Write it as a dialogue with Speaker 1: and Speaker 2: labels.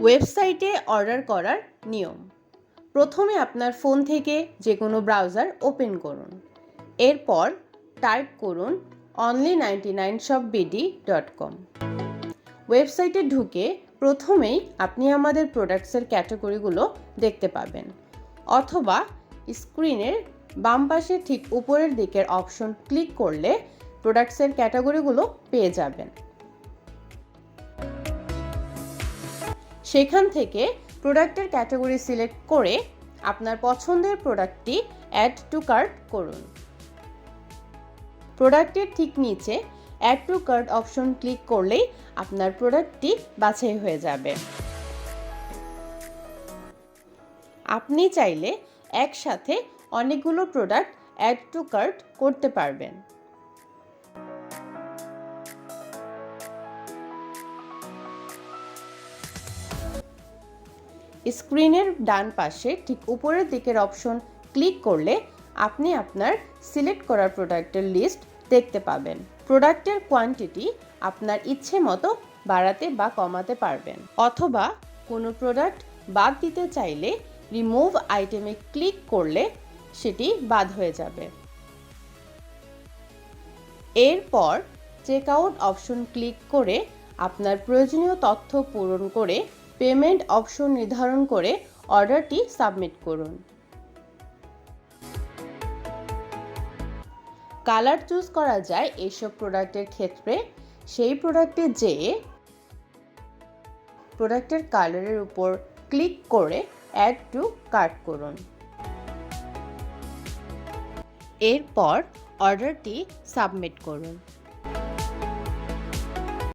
Speaker 1: ওয়েবসাইটে অর্ডার করার নিয়ম। প্রথমে আপনার ফোন থেকে যে কোনো ব্রাউজার ওপেন করুন। এরপর টাইপ করুন only99shopbd.com। ওয়েবসাইটে ঢুকে প্রথমেই আপনি আমাদের প্রোডাক্টসের ক্যাটাগরিগুলো দেখতে পাবেন, অথবা স্ক্রিনের বাম পাশে ঠিক উপরের দিকের অপশন ক্লিক করলে প্রোডাক্টসের ক্যাটাগরিগুলো পেয়ে যাবেন। সেখান থেকে প্রোডাক্টের ক্যাটাগরি সিলেক্ট করে আপনার পছন্দের প্রোডাক্টটি অ্যাড টু কার্ট করুন। প্রোডাক্টের ঠিক নিচে add to cart option click করলেই আপনার প্রোডাক্টটি বাছাই হয়ে যাবে। আপনি চাইলে একসাথে অনেকগুলো প্রোডাক্ট অ্যাড টু কার্ট করতে পারবেন। স্ক্রিনের ডান পাশে ঠিক উপরের দিকের অপশন ক্লিক করলে আপনি আপনার সিলেক্ট করা প্রোডাক্টের লিস্ট দেখতে পাবেন। প্রোডাক্টের কোয়ান্টিটি আপনার ইচ্ছে মতো বাড়াতে বা কমাতে পারবেন, অথবা কোনো প্রোডাক্ট বাদ দিতে চাইলে রিমুভ আইটেমে ক্লিক করলে সেটি বাদ হয়ে যাবে। এরপর চেকআউট অপশন ক্লিক করে আপনার প্রয়োজনীয় তথ্য পূরণ করে পেমেন্ট অপশন নির্ধারণ করে অর্ডারটি সাবমিট করুন। কালার চুজ করা যায় এইসব প্রোডাক্টের ক্ষেত্রে। সেই প্রোডাক্টে যেয়ে প্রোডাক্টের কালারের উপর ক্লিক করে অ্যাড টু কার্ট করুন। এরপর অর্ডারটি সাবমিট করুন।